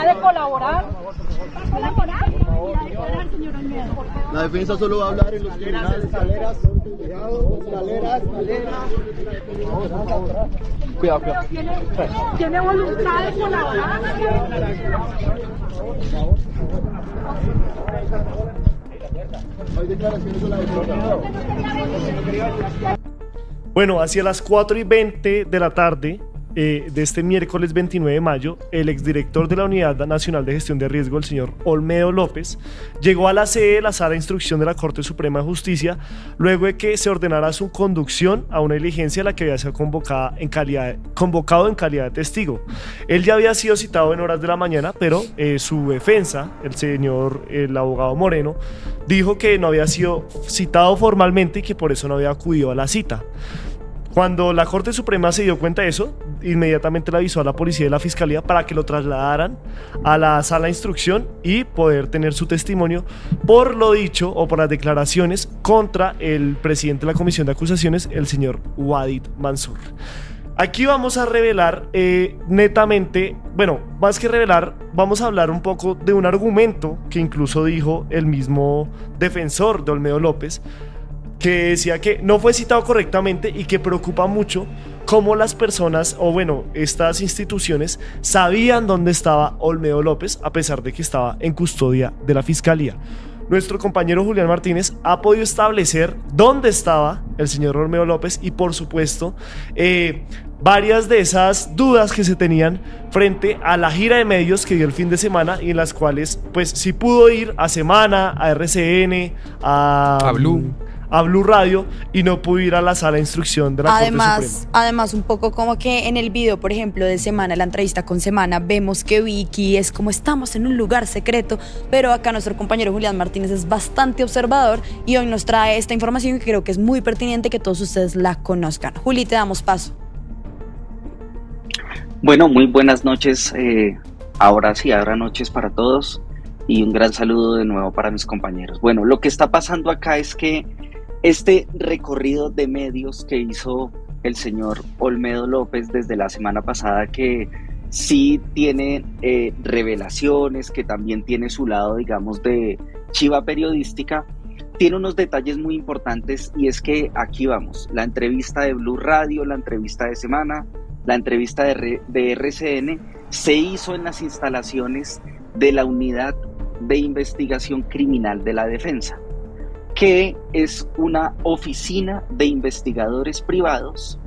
voluntad de colaborar. ¿Va a colaborar? ¿Va a declarar, señor Olmedo? La defensa solo va a hablar en los tribunales. Escaleras, escaleras. Cuidado. ¿Tiene voluntad de colaborar? Hay declaraciones de la defensa. Bueno, hacia las 4:20 de la tarde de este miércoles 29 de mayo, el exdirector de la Unidad Nacional de Gestión de Riesgo, el señor Olmedo López, llegó a la sede de la Sala de Instrucción de la Corte Suprema de Justicia luego de que se ordenara su conducción a una diligencia a la que había sido convocado en calidad de testigo. Él ya había sido citado en horas de la mañana, pero su defensa, el abogado Moreno, dijo que no había sido citado formalmente y que por eso no había acudido a la cita. Cuando la Corte Suprema se dio cuenta de eso, inmediatamente le avisó a la policía y la fiscalía para que lo trasladaran a la sala de instrucción y poder tener su testimonio por lo dicho o por las declaraciones contra el presidente de la Comisión de Acusaciones, el señor Wadid Mansur. Aquí vamos a revelar netamente, bueno, más que revelar, vamos a hablar un poco de un argumento que incluso dijo el mismo defensor de Olmedo López, que decía que no fue citado correctamente y que preocupa mucho cómo las personas, o bueno, estas instituciones sabían dónde estaba Olmedo López a pesar de que estaba en custodia de la fiscalía. Nuestro compañero Julián Martínez ha podido establecer dónde estaba el señor Olmedo López y por supuesto varias de esas dudas que se tenían frente a la gira de medios que dio el fin de semana y en las cuales pues sí pudo ir a Semana, a RCN, a Blue Radio y no pudo ir a la sala de instrucción de la Corte Suprema. Además, un poco como que en el video, por ejemplo, de Semana, la entrevista con Semana, vemos que Vicky es como estamos en un lugar secreto, pero acá nuestro compañero Julián Martínez es bastante observador y hoy nos trae esta información que creo que es muy pertinente que todos ustedes la conozcan. Juli, te damos paso. Bueno, muy buenas noches, ahora noches para todos y un gran saludo de nuevo para mis compañeros. Bueno, lo que está pasando acá es que este recorrido de medios que hizo el señor Olmedo López desde la semana pasada, que sí tiene revelaciones, que también tiene su lado, digamos, de chiva periodística, tiene unos detalles muy importantes y es que aquí vamos, la entrevista de Blue Radio, la entrevista de Semana, la entrevista de RCN se hizo en las instalaciones de la Unidad de Investigación Criminal de la Defensa, que es una oficina de investigadores privados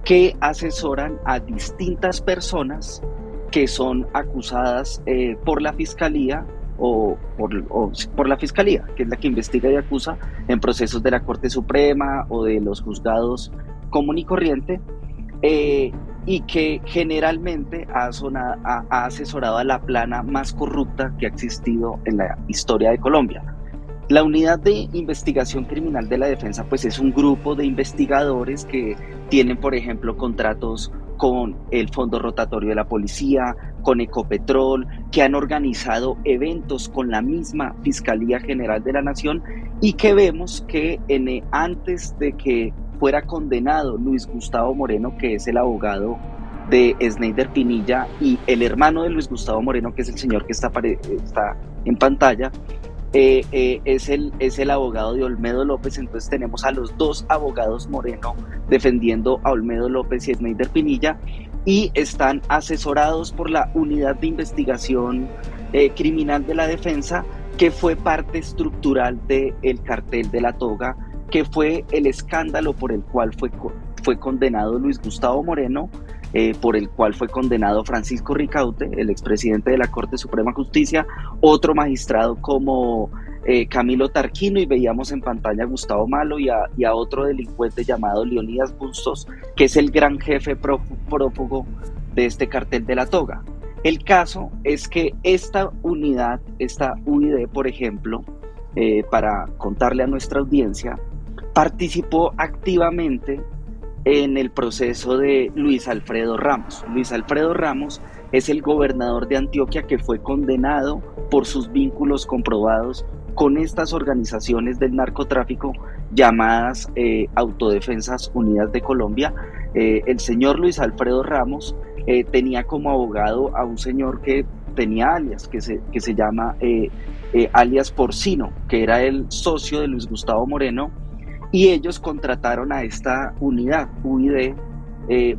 que asesoran a distintas personas que son acusadas por la fiscalía o por la fiscalía, que es la que investiga y acusa en procesos de la Corte Suprema o de los juzgados común y corriente, y que generalmente ha asesorado a la plana más corrupta que ha existido en la historia de Colombia. La Unidad de Investigación Criminal de la Defensa pues es un grupo de investigadores que tienen, por ejemplo, contratos con el Fondo Rotatorio de la Policía, con Ecopetrol, que han organizado eventos con la misma Fiscalía General de la Nación y que vemos que antes de que fuera condenado Luis Gustavo Moreno, que es el abogado de Sneider Pinilla, y el hermano de Luis Gustavo Moreno, que es el señor que está en pantalla, es el abogado de Olmedo López. Entonces tenemos a los dos abogados Moreno defendiendo a Olmedo López y Sneider Pinilla y están asesorados por la Unidad de Investigación Criminal de la Defensa, que fue parte estructural del cartel de la toga, que fue el escándalo por el cual fue condenado Luis Gustavo Moreno, por el cual fue condenado Francisco Ricaute, el expresidente de la Corte Suprema de Justicia, otro magistrado como Camilo Tarquino, y veíamos en pantalla a Gustavo Malo y a otro delincuente llamado Leonidas Bustos, que es el gran jefe prófugo de este cartel de la toga. El caso es que esta unidad, esta UID, por ejemplo, para contarle a nuestra audiencia, participó activamente en el proceso de Luis Alfredo Ramos. Luis Alfredo Ramos es el gobernador de Antioquia que fue condenado por sus vínculos comprobados con estas organizaciones del narcotráfico llamadas Autodefensas Unidas de Colombia. El señor Luis Alfredo Ramos tenía como abogado a un señor que tenía alias, que se llama alias Porcino, que era el socio de Luis Gustavo Moreno, y ellos contrataron a esta unidad, UID,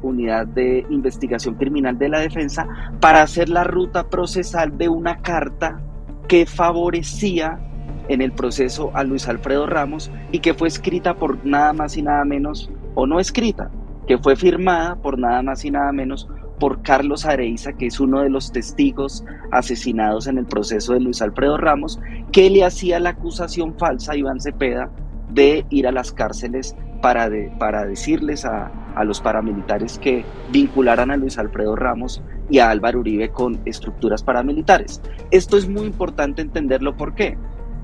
Unidad de Investigación Criminal de la Defensa, para hacer la ruta procesal de una carta que favorecía en el proceso a Luis Alfredo Ramos y que fue escrita por nada más y nada menos, o no escrita, que fue firmada por nada más y nada menos por Carlos Areiza, que es uno de los testigos asesinados en el proceso de Luis Alfredo Ramos, que le hacía la acusación falsa a Iván Cepeda de ir a las cárceles para decirles a los paramilitares que vincularan a Luis Alfredo Ramos y a Álvaro Uribe con estructuras paramilitares. Esto es muy importante entenderlo. ¿Por qué?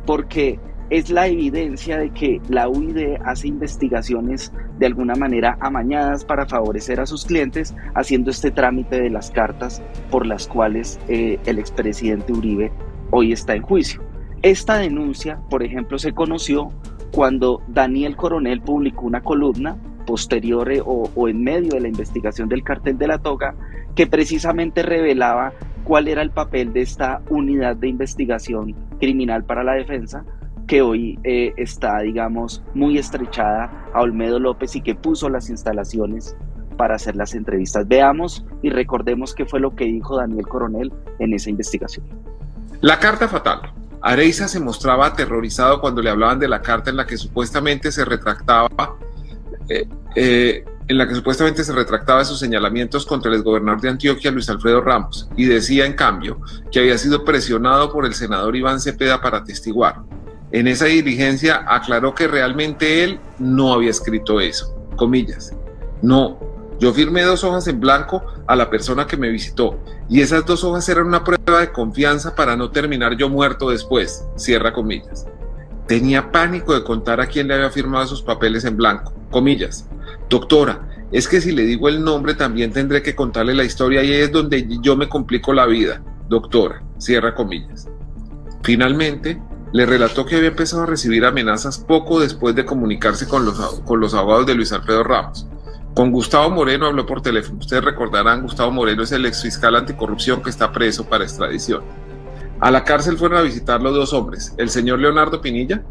Porque es la evidencia de que la UID hace investigaciones de alguna manera amañadas para favorecer a sus clientes, haciendo este trámite de las cartas por las cuales el expresidente Uribe hoy está en juicio. Esta denuncia, por ejemplo, se conoció cuando Daniel Coronel publicó una columna posterior o en medio de la investigación del Cartel de la Toga, que precisamente revelaba cuál era el papel de esta unidad de investigación criminal para la defensa, que hoy está, digamos, muy estrechada a Olmedo López y que puso las instalaciones para hacer las entrevistas. Veamos y recordemos qué fue lo que dijo Daniel Coronel en esa investigación. La carta fatal. Areiza se mostraba aterrorizado cuando le hablaban de la carta en la que supuestamente se retractaba de sus señalamientos contra el exgobernador de Antioquia, Luis Alfredo Ramos, y decía en cambio que había sido presionado por el senador Iván Cepeda para atestiguar. En esa diligencia aclaró que realmente él no había escrito eso, comillas. No, yo firmé 2 hojas en blanco a la persona que me visitó, y esas 2 hojas eran una prueba de confianza para no terminar yo muerto después, cierra comillas. Tenía pánico de contar a quién le había firmado sus papeles en blanco, comillas. Doctora, es que si le digo el nombre también tendré que contarle la historia y ahí es donde yo me complico la vida, doctora, cierra comillas. Finalmente, le relató que había empezado a recibir amenazas poco después de comunicarse con los abogados de Luis Alfredo Ramos. Con Gustavo Moreno habló por teléfono. Ustedes recordarán, Gustavo Moreno es el exfiscal anticorrupción que está preso para extradición. A la cárcel fueron a visitarlo 2 hombres, el señor Leonardo Pinilla,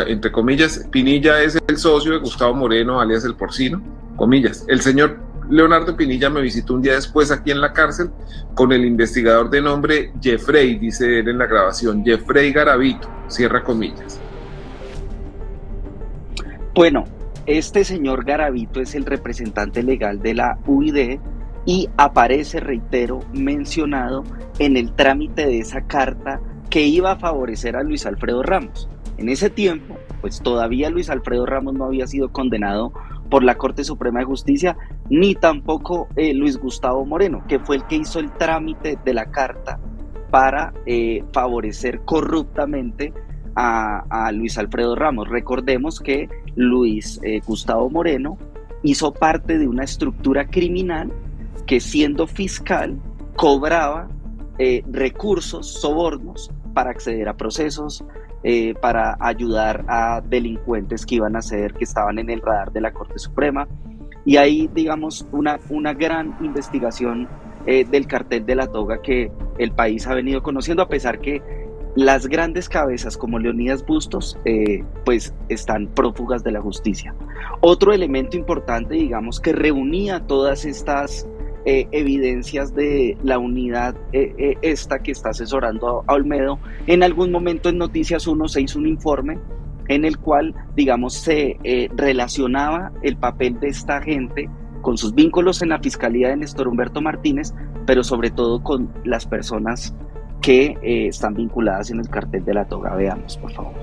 entre comillas, Pinilla es el socio de Gustavo Moreno, alias el Porcino, comillas. El señor Leonardo Pinilla me visitó un día después aquí en la cárcel con el investigador de nombre Jeffrey, dice él en la grabación, Jeffrey Garavito, cierra comillas. Bueno, este señor Garavito es el representante legal de la UID y aparece, reitero, mencionado en el trámite de esa carta que iba a favorecer a Luis Alfredo Ramos. En ese tiempo, pues todavía Luis Alfredo Ramos no había sido condenado por la Corte Suprema de Justicia, ni tampoco Luis Gustavo Moreno, que fue el que hizo el trámite de la carta para favorecer corruptamente a Luis Alfredo Ramos. Recordemos que Luis Gustavo Moreno hizo parte de una estructura criminal que, siendo fiscal, cobraba recursos, sobornos para acceder a procesos, para ayudar a delincuentes que estaban en el radar de la Corte Suprema. Y ahí, digamos, una gran investigación del Cartel de la Toga que el país ha venido conociendo, a pesar que las grandes cabezas como Leonidas Bustos pues están prófugas de la justicia. Otro elemento importante, digamos, que reunía todas estas evidencias de la unidad esta que está asesorando a Olmedo. En algún momento en Noticias 1 se hizo un informe en el cual, digamos, se relacionaba el papel de esta gente con sus vínculos en la fiscalía de Néstor Humberto Martínez, pero sobre todo con las personas que están vinculadas en el Cartel de la Toga. Veamos, por favor.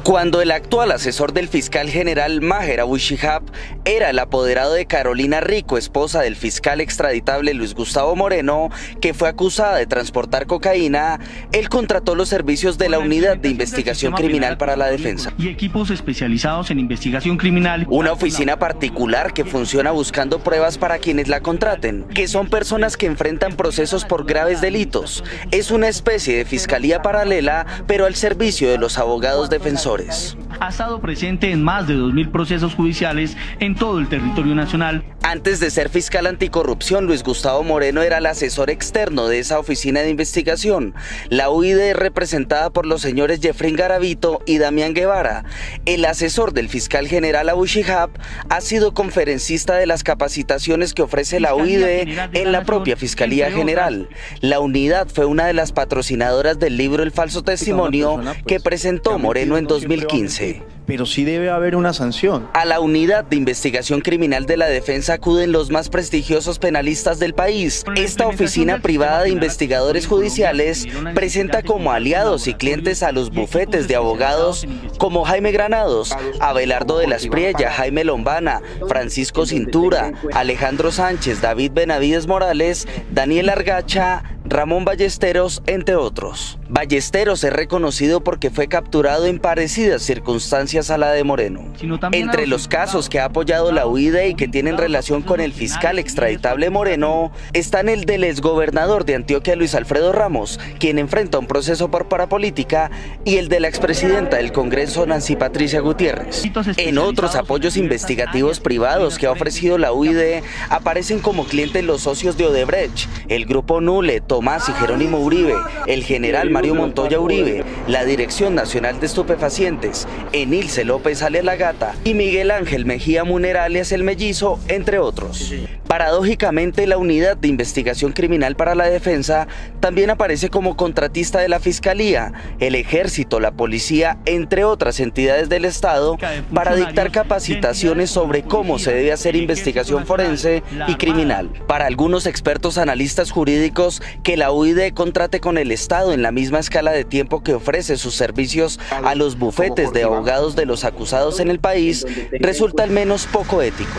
Cuando el actual asesor del fiscal general Maher Abu Shihab era el apoderado de Carolina Rico, esposa del fiscal extraditable Luis Gustavo Moreno, que fue acusada de transportar cocaína, él contrató los servicios de la Unidad de Investigación Criminal para la Defensa. Y equipos especializados en investigación criminal. Una oficina particular que funciona buscando pruebas para quienes la contraten, que son personas que enfrentan procesos por graves delitos. Es una especie de fiscalía paralela, pero al servicio de los abogados defensores. asesores. Ha estado presente en más de 2.000 procesos judiciales en todo el territorio nacional. Antes de ser fiscal anticorrupción, Luis Gustavo Moreno era el asesor externo de esa oficina de investigación. La UID es representada por los señores Jeffrey Garavito y Damián Guevara. El asesor del fiscal general Abu Shihab ha sido conferencista de las capacitaciones que ofrece la UID en la propia Fiscalía General. La unidad fue una de las patrocinadoras del libro El falso testimonio que presentó Moreno en 2015. Pero sí debe haber una sanción. A la unidad de investigación criminal de la defensa acuden los más prestigiosos penalistas del país. Esta oficina privada de investigadores judiciales presenta como aliados y clientes a los bufetes de abogados como Jaime Granados, Abelardo de la Espriella, Jaime Lombana, Francisco Cintura, Alejandro Sánchez, David Benavides Morales, Daniel Argacha, Ramón Ballesteros, entre otros. Ballesteros es reconocido porque fue capturado en parecidas circunstancias a la de Moreno. Entre los casos que ha apoyado la UID y que tienen relación con el fiscal extraditable Moreno, están el del exgobernador de Antioquia, Luis Alfredo Ramos, quien enfrenta un proceso por parapolítica, y el de la expresidenta del Congreso, Nancy Patricia Gutiérrez. En otros apoyos investigativos privados que ha ofrecido la UID, aparecen como clientes los socios de Odebrecht, el Grupo Nule, Tomás y Jerónimo Uribe, el general Mario Montoya Uribe, la Dirección Nacional de Estupefacientes, Enilce López alias La Gata y Miguel Ángel Mejía Muner alias El Mellizo, entre otros. Paradójicamente, la Unidad de Investigación Criminal para la Defensa también aparece como contratista de la Fiscalía, el Ejército, la Policía, entre otras entidades del Estado, para dictar capacitaciones sobre cómo se debe hacer investigación forense y criminal. Para algunos expertos analistas jurídicos, que la UID contrate con el Estado en la misma escala de tiempo que ofrece sus servicios a los bufetes de abogados de los acusados en el país resulta al menos poco ético.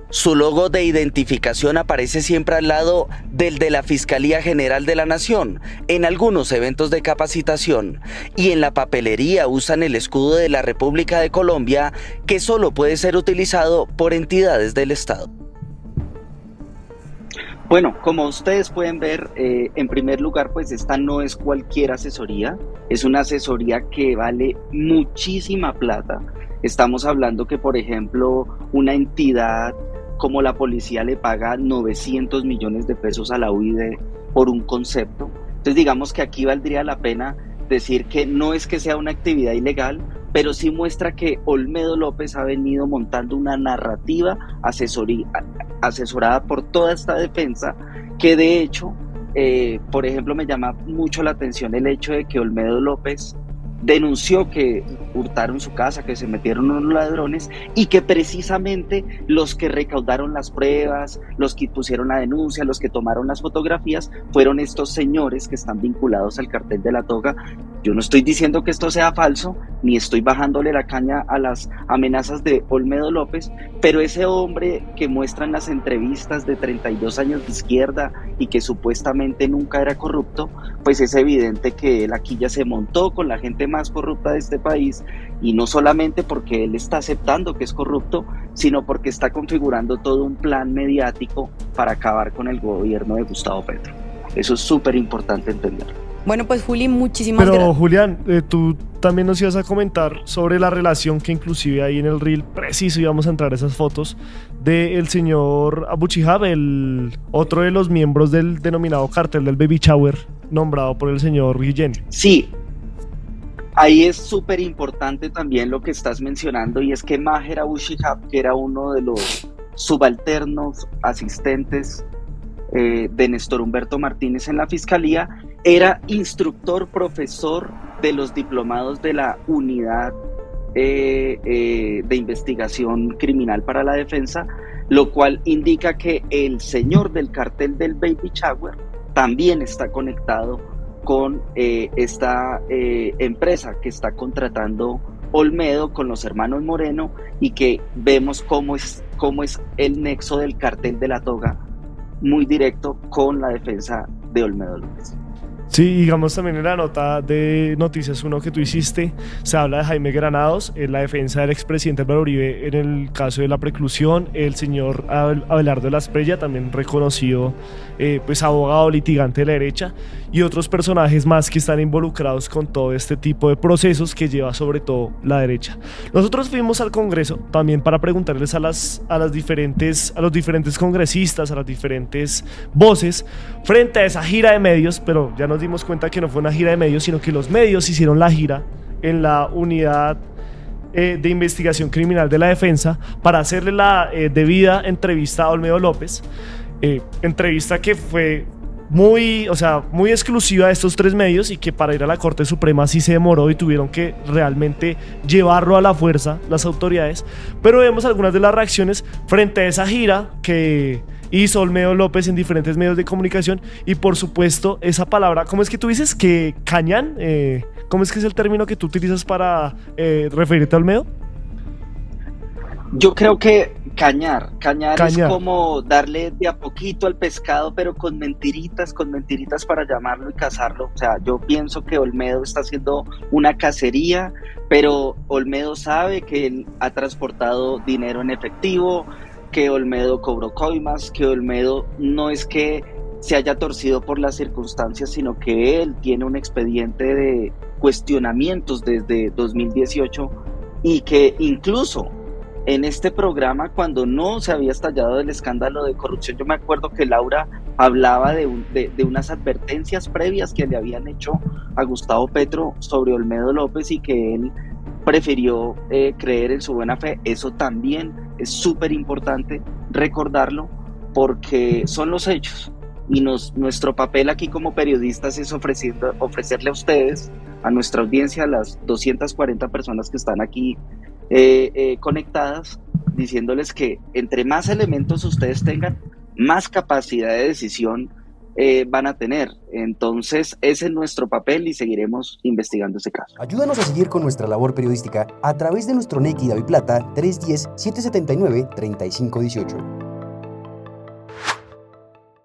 Su logo de identificación aparece siempre al lado del de la Fiscalía General de la Nación, en algunos eventos de capacitación, y en la papelería usan el escudo de la República de Colombia, que solo puede ser utilizado por entidades del Estado. Bueno, como ustedes pueden ver, en primer lugar, pues esta no es cualquier asesoría, es una asesoría que vale muchísima plata. Estamos hablando que, por ejemplo, una entidad como la policía le paga 900 millones de pesos a la UID por un concepto. Entonces digamos que aquí valdría la pena decir que no es que sea una actividad ilegal, pero sí muestra que Olmedo López ha venido montando una narrativa asesorada por toda esta defensa, que de hecho, por ejemplo, me llama mucho la atención el hecho de que Olmedo López denunció que hurtaron su casa, que se metieron unos ladrones, y que precisamente los que recaudaron las pruebas, los que pusieron la denuncia, los que tomaron las fotografías, fueron estos señores que están vinculados al cartel de la toga. Yo no estoy diciendo que esto sea falso, ni estoy bajándole la caña a las amenazas de Olmedo López, pero ese hombre que muestran las entrevistas de 32 años de izquierda y que supuestamente nunca era corrupto, pues es evidente que él aquí ya se montó con la gente más corrupta de este país, y no solamente porque él está aceptando que es corrupto, sino porque está configurando todo un plan mediático para acabar con el gobierno de Gustavo Petro. Eso es súper importante entender. Bueno, pues Juli, muchísimas gracias. Pero Julián, tú también nos ibas a comentar sobre la relación que inclusive ahí en el reel preciso íbamos a entrar a esas fotos del señor Abu Shihab, el otro de los miembros del denominado cartel del Baby Shower, nombrado por el señor Guillén. Sí, ahí es súper importante también lo que estás mencionando, y es que Maher Abu Shihab, que era uno de los subalternos asistentes de Néstor Humberto Martínez en la Fiscalía, era instructor, profesor de los diplomados de la Unidad de Investigación Criminal para la Defensa, lo cual indica que el señor del cartel del Baby Shower también está conectado con esta empresa que está contratando Olmedo con los hermanos Moreno, y que vemos cómo es el nexo del cartel de la toga muy directo con la defensa de Olmedo López. Sí, digamos también en la nota de Noticias 1 que tú hiciste, se habla de Jaime Granados, en la defensa del expresidente Álvaro Uribe en el caso de la preclusión, el señor Abelardo de la Espriella, también reconocido pues abogado litigante de la derecha, y otros personajes más que están involucrados con todo este tipo de procesos que lleva sobre todo la derecha. Nosotros fuimos al Congreso también para preguntarles a los diferentes congresistas, a las diferentes voces, frente a esa gira de medios, pero ya nos dimos cuenta que no fue una gira de medios, sino que los medios hicieron la gira en la unidad de investigación criminal de la defensa para hacerle la debida entrevista a Olmedo López, entrevista que fue muy exclusiva de estos tres medios y que para ir a la Corte Suprema sí se demoró y tuvieron que realmente llevarlo a la fuerza las autoridades. Pero vemos algunas de las reacciones frente a esa gira que hizo Olmedo López en diferentes medios de comunicación y por supuesto esa palabra, ¿cómo es que tú dices? ¿Que cañan? ¿Cómo es que es el término que tú utilizas para referirte a Olmedo? Yo creo que cañar es como darle de a poquito al pescado, pero con mentiritas para llamarlo y cazarlo. O sea, yo pienso que Olmedo está haciendo una cacería, pero Olmedo sabe que él ha transportado dinero en efectivo, que Olmedo cobró coimas, que Olmedo no es que se haya torcido por las circunstancias, sino que él tiene un expediente de cuestionamientos desde 2018 y que incluso en este programa, cuando no se había estallado el escándalo de corrupción, yo me acuerdo que Laura hablaba de unas advertencias previas que le habían hecho a Gustavo Petro sobre Olmedo López y que él prefirió creer en su buena fe. Eso también es súper importante recordarlo porque son los hechos y nuestro papel aquí como periodistas es ofrecerle a ustedes, a nuestra audiencia, a las 240 personas que están aquí conectadas, diciéndoles que entre más elementos ustedes tengan, más capacidad de decisión van a tener. Entonces ese es nuestro papel y seguiremos investigando ese caso. Ayúdanos a seguir con nuestra labor periodística a través de nuestro NECI DaviPlata 310-779-3518.